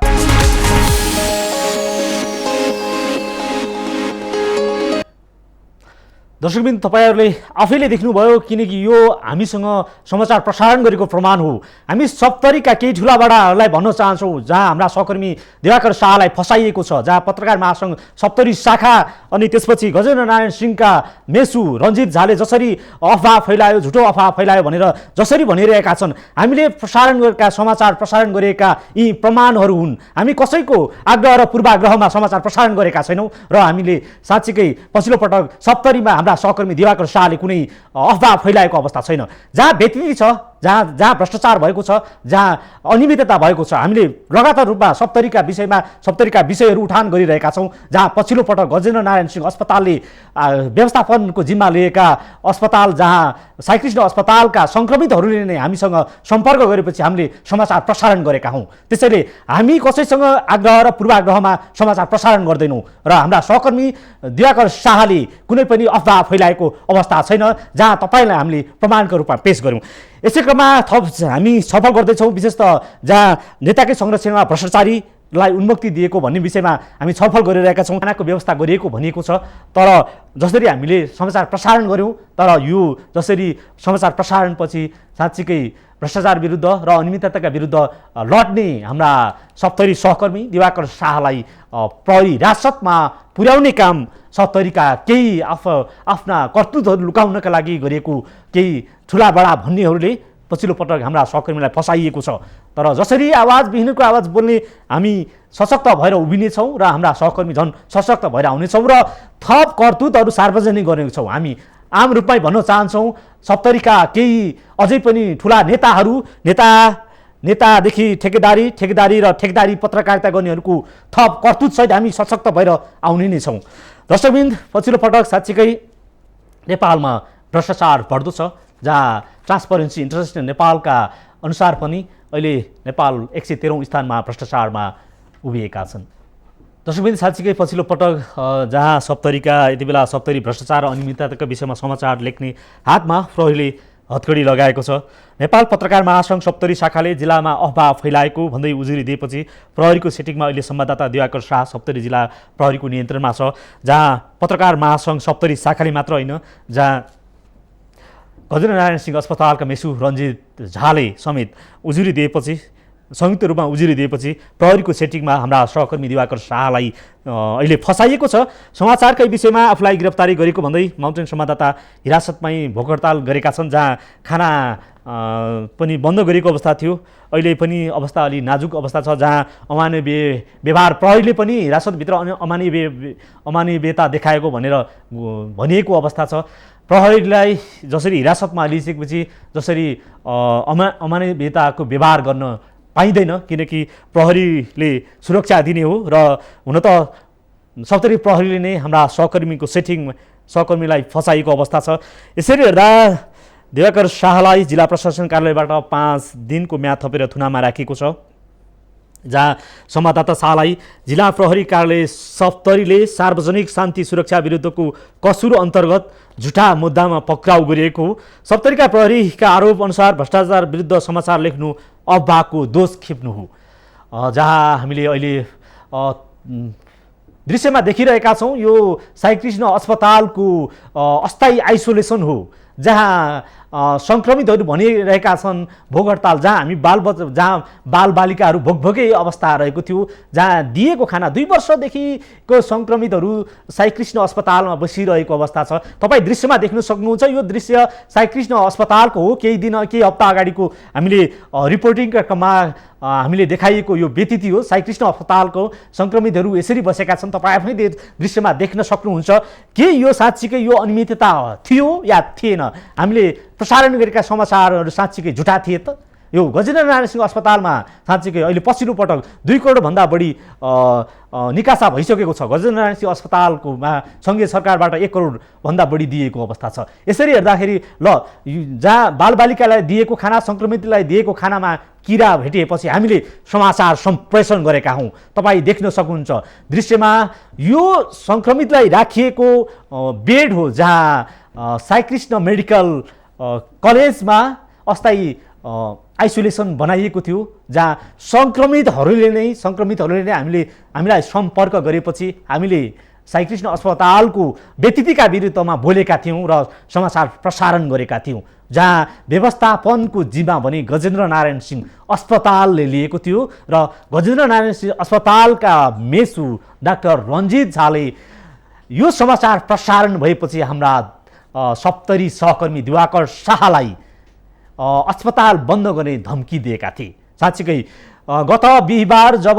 दर्शकबिन तपाईहरुले आफैले देख्नुभयो, किनकि यो हामीसँग समाचार प्रसारण गरेको प्रमाण हो। हामी सप्तरीका केही ठुला बडाहरूलाई भन्न चाहन्छौँ जहाँ हाम्रा सहकर्मी दिवाकर शाहलाई फसाइएको छ, जहाँ पत्रकार महासंघ सप्तरी शाखा अनि त्यसपछि गजेन्द्र नारायण सिंहका मेसु रञ्जित झाले जसरी अफवाह फैलायो, झुटो अफवाह फैलायो भनेर जसरी भनिरहेका छन्, हामीले प्रसारण गरेका समाचार प्रसारण गरेका यी प्रमाणहरू हुन्। हामी कसैको आग्रह र पूर्वाग्रहमा समाचार प्रसारण गरेका छैनौँ र हामीले साँच्चीकै पछिल्लो पटक सप्तरीमा हाम्रा सहकर्मी दिवाकर शाहले कुनै अफवाह फैलाएको अवस्था छैन। जहाँ व्यक्ति छ, जहाँ जहाँ भ्रष्टाचार भएको छ, जहाँ अनियमितता भएको छ, हामीले लगातार रूपमा सप्तरीका विषयहरू उठान गरिरहेका छौँ। जहाँ पछिल्लो पटक गजेन्द्र नारायण सिंह अस्पतालले व्यवस्थापनको जिम्मा लिएका अस्पताल, जहाँ साईकृष्ण अस्पतालका सङ्क्रमितहरूले नै हामीसँग सम्पर्क गरेपछि हामीले समाचार प्रसारण गरेका हौँ। त्यसैले हामी कसैसँग आग्रह र पूर्वाग्रहमा समाचार प्रसारण गर्दैनौँ र हाम्रा सहकर्मी दिवाकर शाहले कुनै पनि अफवाह फैलाएको अवस्था छैन जहाँ तपाईँलाई हामीले प्रमाणको रूपमा पेश गऱ्यौँ। यसै क्रममा थप हामी छलफल गर्दैछौँ, विशेष त जहाँ नेताकै संरक्षणमा भ्रष्टाचारीलाई उन्मुक्ति दिएको भन्ने विषयमा हामी छलफल गरिरहेका छौँ। खानाको व्यवस्था गरिएको भनिएको छ, तर जसरी हामीले समाचार प्रसारण गऱ्यौँ, तर यो जसरी समाचार प्रसारणपछि साँच्चीकै भ्रष्टाचार विरुद्ध र अनियमितताका विरुद्ध लड्ने हाम्रा सप्तरी सहकर्मी दिवाकर शाहलाई प्रहरी हिरासतमा पुर्याउने काम सप्तरीका केही आफ्ना कर्तुतहरू लुकाउनका लागि गरिएको केही ठुला बडा भन्नेहरूले पछिल्लो पटक हाम्रा सहकर्मीलाई फसाइएको छ। तर जसरी आवाजविहीनको आवाज बोल्ने हामी सशक्त भएर उभिनेछौँ र हाम्रा सहकर्मी झन् सशक्त भएर आउनेछौँ र थप कर्तुतहरू सार्वजनिक गर्नेछौँ। हामी आम रूपमै भन्न चाहन्छौँ, सप्तरीका केही अझै पनि ठुला नेतादेखि ठेकेदारी र ठेकेदारी पत्रकारिता गर्नेहरूको थप कर्तुतसहित हामी सशक्त भएर आउने नै छौँ। दर्शकवृन्द, पछिल्लो पटक साँच्चीकै नेपालमा भ्रष्टाचार बढ्दो छ, जहाँ ट्रान्सपरेन्सी इन्टरनेसनल नेपालका अनुसार पनि अहिले नेपाल 113औं स्थानमा भ्रष्टाचारमा उभिएका छन्। दर्शकवृन्द, साँच्चीकै पछिल्लो पटक जहाँ यति बेला सप्तरी भ्रष्टाचार र अनियमितताका विषयमा समाचार लेख्ने हातमा प्रहरीले हतकडी लगाएको छ। नेपाल पत्रकार महासङ्घ सप्तरी शाखाले जिल्लामा अफवाह फैलाएको भन्दै उजुरी दिएपछि प्रहरीको सेटिङमा अहिले संवाददाता दिवाकर शाह सप्तरी जिल्ला प्रहरीको नियन्त्रणमा छ, जहाँ पत्रकार महासङ्घ सप्तरी शाखाले मात्र होइन, जहाँ गजेन्द्र नारायण सिंह अस्पतालका मेसु रञ्जित झाले समेत संयुक्त रूपमा उजुरी दिएपछि प्रहरीको सेटिङमा हाम्रा सहकर्मी दिवाकर शाहलाई अहिले फसाइएको छ। समाचारकै विषयमा आफूलाई गिरफ्तारी गरेको भन्दै माउन्टेन संवाददाता हिरासतमै भोक हडताल गरेका छन्, जहाँ खाना पनि बन्द गरेको अवस्था थियो। अहिले पनि अवस्था अलि नाजुक अवस्था छ, जहाँ अमानवीय व्यवहार प्रहरीले पनि हिरासतभित्र अमानवीयता देखाएको भनेर भनिएको अवस्था छ। प्रहरीलाई जसरी हिरासतमा लिइसकेपछि जसरी अमानवीयताको व्यवहार गर्न पाइँदैन, किनकि प्रहरीले सुरक्षा दिने हो र हुन त सप्तरी प्रहरीले नै हाम्रा सहकर्मीलाई फसाइएको अवस्था छ। यसरी हेर्दा दिवाकर शाहलाई जिल्ला प्रशासन कार्यालयबाट 5 दिनको म्याद थपेर थुनामा राखिएको छ, जहाँ संवाददाता शाहलाई जिल्ला प्रहरी कार्यालय सप्तरीले सार्वजनिक शान्ति सुरक्षा विरुद्धको कसुर अन्तर्गत झुटा मुद्दामा पक्राउ गरिएको। सप्तरीका प्रहरीका आरोप अनुसार भ्रष्टाचार विरुद्ध समाचार लेख्नु अफवाहको दोष खेप्नु हो, जहाँ हामीले अहिले दृश्यमा देखिरहेका छौँ। यो साईकृष्ण अस्पतालको अस्थायी आइसोलेसन हो, जहाँ सङ्क्रमितहरू भनिरहेका छन् भोक हडताल, जहाँ बालबालिकाहरू भोकभोकै अवस्था रहेको थियो, जहाँ दिएको खाना 2 वर्षदेखिको सङ्क्रमितहरू साईकृष्ण अस्पतालमा बसिरहेको अवस्था छ। तपाईँ दृश्यमा देख्न सक्नुहुन्छ, यो दृश्य साईकृष्ण अस्पतालको हो। केही हप्ता अगाडिको हामीले रिपोर्टिङका क्रममा हामीले देखाइएको यो व्यतिथि हो। साईकृष्ण अस्पतालको सङ्क्रमितहरू यसरी बसेका छन्, तपाईँ आफै दृश्यमा देख्न सक्नुहुन्छ। के यो साँच्चीकै यो अनियमितता थियो या थिएन? हामीले प्रसारण गरेका समाचारहरू साँच्चीकै झुटा थिए त? यो गजेन्द्र नारायण सिंह अस्पतालमा साँच्चीकै अहिले पछिल्लो पटक 2 करोडभन्दा बढी निकासा भइसकेको छ। गजेन्द्र नारायण सिंह अस्पतालकोमा सङ्घीय सरकारबाट 1 करोडभन्दा बढी दिएको अवस्था छ। यसरी हेर्दाखेरि जहाँ बालबालिकालाई दिएको खाना, सङ्क्रमितलाई दिएको खानामा किरा भेटिएपछि हामीले समाचार सम्प्रेषण गरेका हौँ। तपाईँ देख्न सक्नुहुन्छ दृश्यमा यो सङ्क्रमितलाई राखिएको बेड हो, जहाँ साईकृष्ण मेडिकल कलेजमा अस्थायी आइसोलेसन बनाइएको थियो, जहाँ सङ्क्रमितहरूले नै हामीलाई सम्पर्क गरेपछि हामीले साईकृष्ण अस्पतालको व्यतिथिका विरुद्धमा बोलेका थियौँ र समाचार प्रसारण गरेका थियौँ, जहाँ व्यवस्थापनको जिम्मा भने गजेन्द्र नारायण सिंह अस्पतालले लिएको थियो र गजेन्द्र नारायण सिंह अस्पतालका मेसु डाक्टर रञ्जित झाले यो समाचार प्रसारण भएपछि हाम्रा सप्तरी सहकर्मी दिवाकर शाहलाई अस्पताल बन्द गर्ने धम्की दिएका थिए। साँच्चीकै गत बिहिबार जब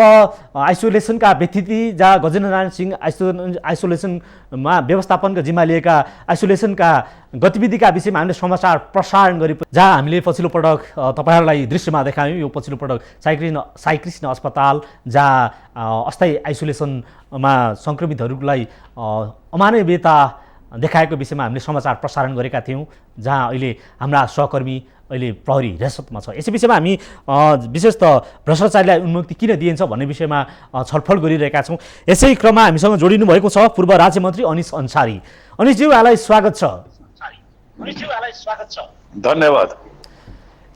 आइसोलेसनका व्यतिथि जहाँ गजेन्द्र नारायण सिंह आइसोलेसनमा व्यवस्थापनको जिम्मा लिएका आइसोलेसनका गतिविधिका विषयमा हामीले समाचार प्रसारण गरे, जहाँ हामीले पछिल्लो पटक तपाईँहरूलाई दृश्यमा देखायौँ। यो पछिल्लो पटक साईकृष्ण अस्पताल जहाँ अस्थायी आइसोलेसनमा सङ्क्रमितहरूलाई अमानवीयता देखाएको विषयमा हामीले समाचार प्रसारण गरेका थियौँ, जहाँ अहिले हाम्रा सहकर्मी अहिले प्रहरी हिरासतमा छ। यसै विषयमा हामी विशेष त भ्रष्टाचारीलाई उन्मुक्ति किन दिइन्छ भन्ने विषयमा छलफल गरिरहेका छौँ। यसै क्रममा हामीसँग जोडिनु भएको छ पूर्व राज्यमन्त्री अनिस अन्सारी। अनिसज्यू, यहाँलाई स्वागत छ। धन्यवाद।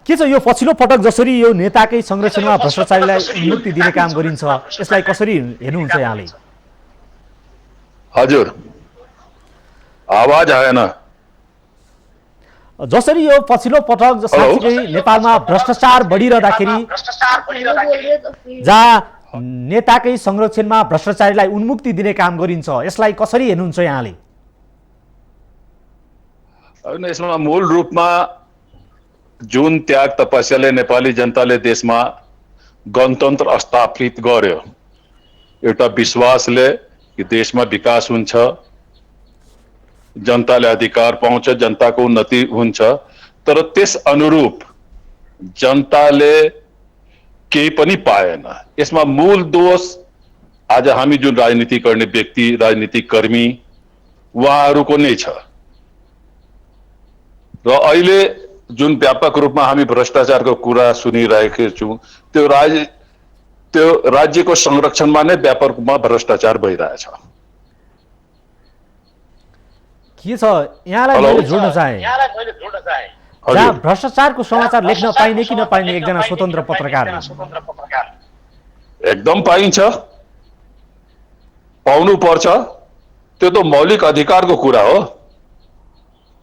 के छ यो पछिल्लो पटक जसरी यो नेताकै संरक्षणमा भ्रष्टाचारीलाई उन्मुक्ति दिने काम गरिन्छ, यसलाई कसरी हेर्नुहुन्छ यहाँले? हजुर, आवाज आएन। जसरी यो पछिल्लो पटक साँच्चै नेपालमा भ्रष्टाचार बढिरहँदाखेरि जहाँ नेताकै संरक्षणमा भ्रष्टाचारीलाई उन्मुक्ति दिने काम गरिन्छ, यसलाई कसरी हेर्नुहुन्छ यहाँले? यसमा मूल रूपमा जुन त्याग तपस्याले नेपाली जनताले देशमा गणतन्त्र स्थापित गर्यो, एउटा विश्वासले कि देशमा विकास हुन्छ, जनताले अधिकार पाउँछ, जनताको उन्नति हुन्छ, तर त्यस अनुरूप जनताले केही पनि पाएन। यसमा मूल दोष आज हामी जुन राजनीति गर्ने व्यक्ति, राजनीतिक कर्मी उहाँहरूको नै छ। र अहिले जुन व्यापक रूपमा हामी भ्रष्टाचारको कुरा सुनिरहेका छौँ, त्यो राज्यको संरक्षणमा नै व्यापक रूपमा भ्रष्टाचार भइरहेछ। के छ यहाँलाई मैले जोड्न चाहे, जहाँ भ्रष्टाचारको समाचार लेख्न पाइने कि नपाइने एकजना स्वतन्त्र पत्रकार? एकदम पाइन्छ, पाउनु पर्छ। त्यो त मौलिक अधिकारको कुरा हो।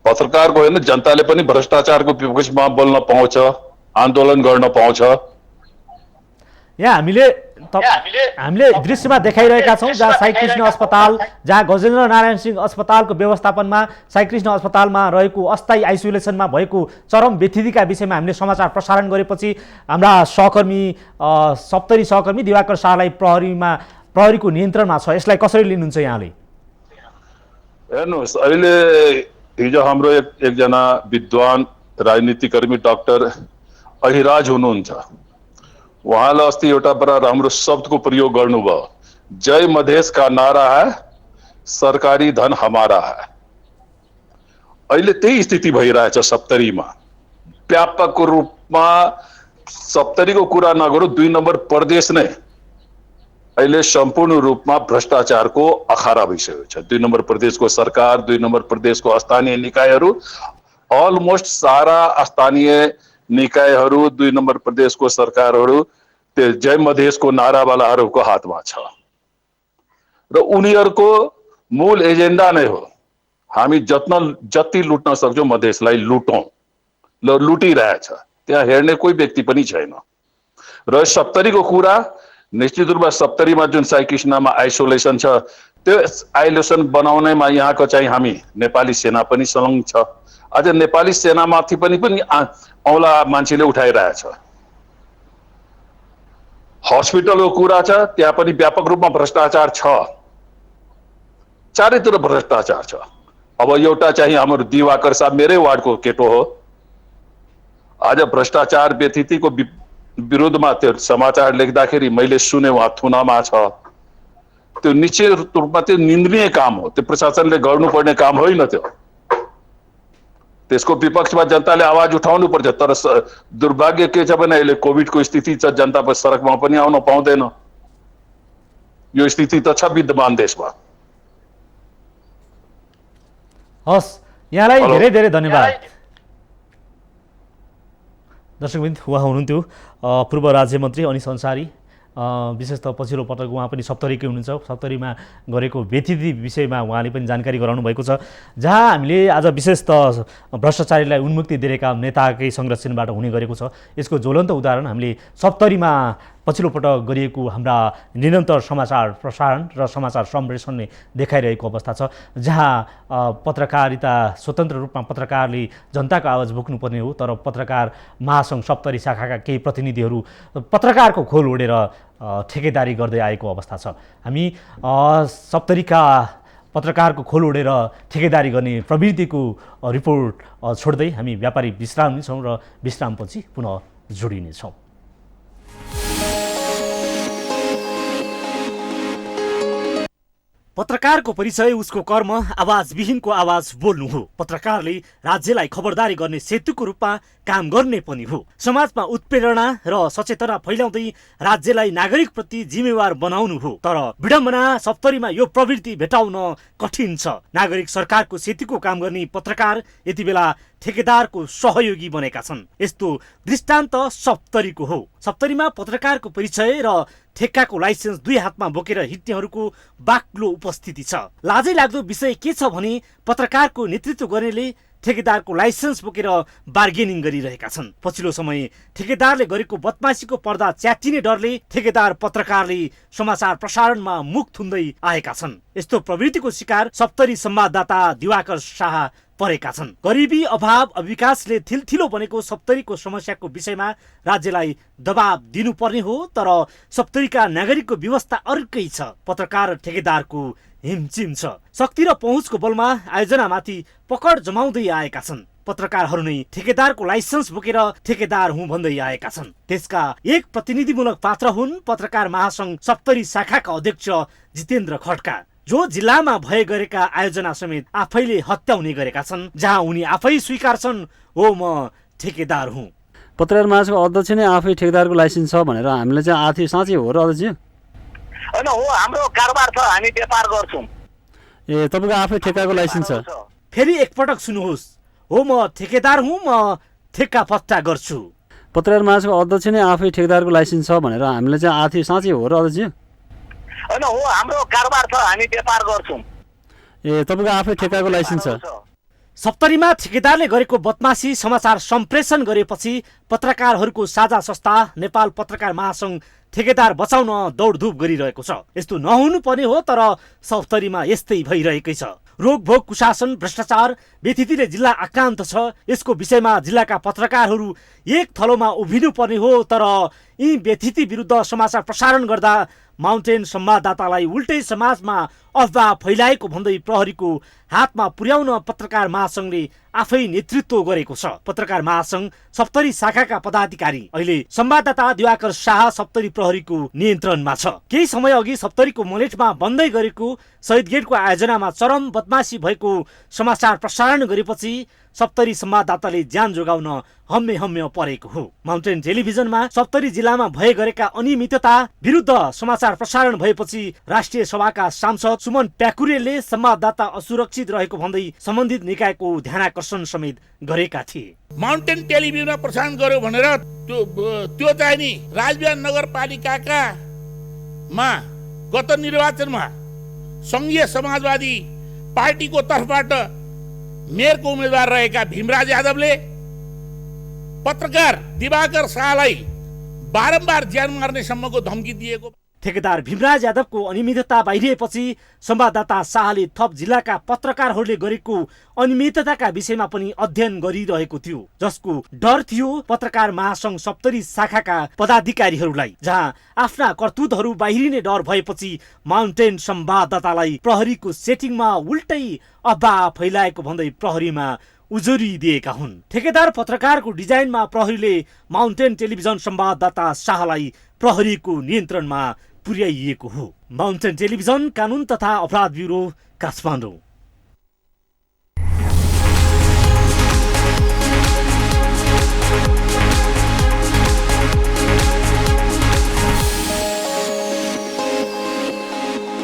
पत्रकारको होइन, जनताले पनि भ्रष्टाचारको विपक्षमा बोल्न पाउँछ, आन्दोलन गर्न पाउँछ। यहाँ हामीले दृश्यमा देखाइरहेका छौँ जहाँ साईकृष्ण अस्पताल, जहाँ गजेन्द्र नारायण सिंह अस्पतालको व्यवस्थापनमा साईकृष्ण अस्पतालमा रहेको अस्थायी आइसोलेसनमा भएको चरम व्यथितिका विषयमा हामीले समाचार प्रसारण गरेपछि हाम्रा सहकर्मी सप्तरी सहकर्मी दिवाकर शाहलाई प्रहरीको नियन्त्रणमा छ। यसलाई कसरी लिनुहुन्छ यहाँले? हेर्नुहोस्, अहिले हिजो हाम्रो एकजना विद्वान राजनीतिकर्मी डाक्टर अहिराज हुनुहुन्छ, उहाँले अस्ति एउटा बडा राम्रो शब्दको प्रयोग गर्नुभयो, जय मधेश का नारा है, सरकारी धन हमारा है। अहिले त्यही स्थिति भइरहेछ सप्तरीमा। व्यापक रूपमा सप्तरीको कुरा नगरौँ, 2 नम्बर प्रदेश नै अहिले सम्पूर्ण रूपमा भ्रष्टाचारको अखाडा भइसकेको छ। 2 नम्बर प्रदेशको सरकार, 2 नम्बर प्रदेशको स्थानीय निकायहरू, अलमोस्ट सारा स्थानीय निकायहरू, 2 नम्बर प्रदेशको सरकारहरू त्यो जय मधेसको नारावालाहरूको हातमा छ। र उनीहरूको मूल एजेन्डा नै हो, हामी जति लुट्न सक्छौँ मधेसलाई लुटौँ, ल लुटिरहेछ। त्यहाँ हेर्ने कोही व्यक्ति पनि छैन। र सप्तरीको कुरा, निश्चित रूपमा सप्तरीमा जुन साईकृष्णमा आइसोलेसन छ, त्यो आइसोलेसन बनाउनेमा यहाँको चाहिँ हामी नेपाली सेना पनि संलग्न छ। अझ नेपाली सेनामाथि पनि औला मान्छेले उठाइरहेछ। हस्पिटलको कुरा छ, त्यहाँ पनि व्यापक रूपमा भ्रष्टाचार छ, चारैतिर भ्रष्टाचार छ। अब एउटा चाहिँ हाम्रो दिवाकर साहब मेरै वार्डको केटो हो, आज भ्रष्टाचार व्यथितिको विरुद्धमा त्यो समाचार लेख्दाखेरि मैले सुने उहाँ थुनामा छ। त्यो निश्चित रूपमा त्यो निन्दनीय काम हो, त्यो प्रशासनले गर्नुपर्ने काम होइन। त्यो त्यसको विपक्षमा जनताले आवाज उठाउनु पर्छ। तर दुर्भाग्य के छ भने अहिले कोभिडको स्थिति छ, जनता पर सडकमा पनि आउन पाउँदैन। यो स्थिति त छ विद्यमान देशमा। हस्, यहाँलाई धेरै धेरै धन्यवाद। दर्शकवृन्द, उहाँ हुनुहुन्थ्यो पूर्व राज्यमन्त्री अनिस अन्सारी। विशेष त पछिल्लो पटक उहाँ पनि सप्तरीकै हुनुहुन्छ। सप्तरीमा गरेको व्यथिति विषयमा उहाँले पनि जानकारी गराउनु भएको छ, जहाँ हामीले आज विशेष त भ्रष्टाचारीलाई उन्मुक्ति दिने काम नेताकै संरक्षणबाट हुने गरेको छ। यसको ज्वलन्त उदाहरण हामीले सप्तरीमा पछिल्लो पटक गरिएको हाम्रा निरन्तर समाचार प्रसारण र समाचार सम्प्रेषणले देखाइरहेको अवस्था छ, जहाँ पत्रकारिता स्वतन्त्र रूपमा पत्रकारले जनताको आवाज बोक्नुपर्ने हो, तर पत्रकार महासङ्घ सप्तरी शाखाका केही प्रतिनिधिहरू पत्रकारको खोल ओढेर ठेकेदारी गर्दै आएको अवस्था छ। हामी सप्तरीका पत्रकारको खोल ओढेर ठेकेदारी गर्ने प्रवृत्तिको रिपोर्ट छोड्दै हामी व्यापारी विश्राम लिन्छौँ र विश्रामपछि पुनः जोडिनेछौँ। पत्रकारको परिचय उसको कर्म, आवाजविहीनको आवाज बोल्नु हो। पत्रकारले राज्यलाई खबरदारी गर्ने सेतुको रूपमा काम गर्ने पनि हो। समाजमा उत्प्रेरणा र सचेतना फैलाउँदै राज्यलाई नागरिकप्रति जिम्मेवार बनाउनु हो। तर विडम्बना सप्तरीमा यो प्रवृत्ति भेटाउन कठिन छ। नागरिक सरकारको सेतुको काम गर्ने पत्रकार यति बेला ठेकेदारको सहयोगी बनेका छन्। यस्तो दृष्टान्त सप्तरीको हो। सप्तरीमा पत्रकारको परिचय र ठेक्काको लाइसेन्स दुई हातमा बोकेर हिँड्नेहरूको बाक्लो उपस्थिति छ। लाजै लाग्दो विषय के छ भने पत्रकारको नेतृत्व गर्नेले ठेकेदारको लाइसेन्स बोकेर बार्गेनिङ गरिरहेका छन्। पछिल्लो समय ठेकेदारले गरेको बदमासीको पर्दा च्यातिने डरले ठेकेदार पत्रकारले समाचार प्रसारणमा मुख थुन्दै आएका छन्। यस्तो प्रवृत्तिको शिकार सप्तरी संवाददाता दिवाकर शाह परेका छन्। गरिबी, अभाव, अविकासले थिलथिलो बनेको सप्तरीको समस्याको विषयमा राज्यलाई दबाब दिनुपर्ने हो, तर सप्तरीका नागरिकको व्यवस्था अर्कै छ। पत्रकार र ठेकेदारको हिमचिम छ। शक्ति र पहुँचको बलमा आयोजनामाथि पकड जमाउँदै आएका छन्। पत्रकारहरू नै ठेकेदारको लाइसेन्स बोकेर ठेकेदार हुँ भन्दै आएका छन्। त्यसका एक प्रतिनिधिमूलक पात्र हुन् पत्रकार महासङ्घ सप्तरी शाखाका अध्यक्ष जितेन्द्र खड्का, जो जिल्लामा भए गरेका आयोजना समेत आफैले हत्याउने गरेका छन्, जहाँ उनी आफै स्वीकार्छन् हो म ठेकेदार हुँ। पत्रकार महासङ्घको अध्यक्ष नै आफै ठेकेदारको लाइसेन्स छ भनेर हामीले चाहिँ आथी साँच्चै हो र अध्यक्ष? होइन हो, हाम्रो कारोबार छ, हामी व्यापार गर्छौँ। ए, तपाईँको आफै ठेक्काको लाइसेन्स छ? फेरि एकपटक सुन्नुहोस्, हो म ठेकेदार हुँ, म ठेक्का पट्टा गर्छु। पत्रकार महासङ्घको अध्यक्ष नै आफै ठेकेदारको लाइसेन्स छ भनेर हामीले चाहिँ आथी साँच्चै हो र अध्यक्ष? होइन हो, हाम्रो कारोबार छ, हामी व्यापार गर्छौँ। ए, तपाईँको आफै ठेक्काको लाइसेन्स छ? सप्तरीमा ठेकेदारले गरेको बदमासी समाचार सम्प्रेषण गरेपछि पत्रकारहरूको साझा संस्था नेपाल पत्रकार महासङ्घ ठेकेदार बचाउन दौडधुप गरिरहेको छ। यस्तो नहुनु पर्ने हो, तर सप्तरीमा यस्तै भइरहेकै छ। रोगभोग, कुशासन, भ्रष्टाचार, व्यथितिले जिल्ला आक्रान्त छ। यसको विषयमा जिल्लाका पत्रकारहरू एक थलोमा उभिनु पर्ने हो, तर यी व्यथिति विरुद्ध समाचार प्रसारण गर्दा माउन्टेन संवाददातालाई उल्टै समाजमा अफवाह फैलाएको भन्दै प्रहरीको हातमा पुर्याउन पत्रकार महासङ्घले आफै नेतृत्व गरेको छ। पत्रकार महासङ्घ सप्तरी शाखाका पदाधिकारी अहिले संवाददाता दिवाकर शाह सप्तरी प्रहरीको नियन्त्रणमा छ। केही समय अघि सप्तरीको मलेटमा बन्दै गरेको शहीद गेटको आयोजनामा चरम बदमासी भएको समाचार प्रसारण गरेपछि सप्तरी संवाददाताले ज्यान जोगाउन हम्मे परेको हो। माउन्टेन टेलिभिजनमा सप्तरी जिल्लामा भए गरेका अनियमितता विरुद्ध समाचार प्रसारण भएपछि राष्ट्रिय सभाका सांसद सुमन प्याकुरेलले संवाददाता असुरक्षित रहेको भन्दै सम्बन्धित निकायको ध्यानाकर्षण समेत गरेका थिए। माउन्टेन टेलिभिजनमा प्रसारण गर्यो भनेर त्यो चाहिँ नि राजबिहार नगरपालिकाका मा गत निर्वाचनमा संघीय समाजवादी पार्टीको तर्फबाट मेयरको उम्मेदवार रहेका भीमराज यादवले पत्रकार दिवाकर शाहलाई बारम्बार ज्यान मार्ने सम्मको धम्की दिएको। ठेकेदार भीमराज यादवको अनियमितता बाहिरिएपछि संवाददाता शाहले थप जिल्लाका पत्रकारहरूले गरेको अनियमितताका विषयमा पनि अध्ययन गरिरहेको थियो, जसको डर थियो पत्रकार महासङ्घ सप्तरी शाखाका पदाधिकारीहरूलाई, जहाँ आफ्ना करतुतहरू बाहिरिने डर भएपछि माउन्टेन संवाददातालाई प्रहरीको सेटिङमा उल्टै अफवाह फैलाएको भन्दै प्रहरीमा उजुरी दिएका हुन्। ठेकेदार पत्रकारको डिजाइनमा प्रहरीले माउन्टेन टेलिभिजन संवाददाता शाहलाई प्रहरीको नियन्त्रणमा पुर्याइएको हो। माउन्टेन टेलिभिजन कानुन तथा अपराध ब्युरो, काठमाडौँ।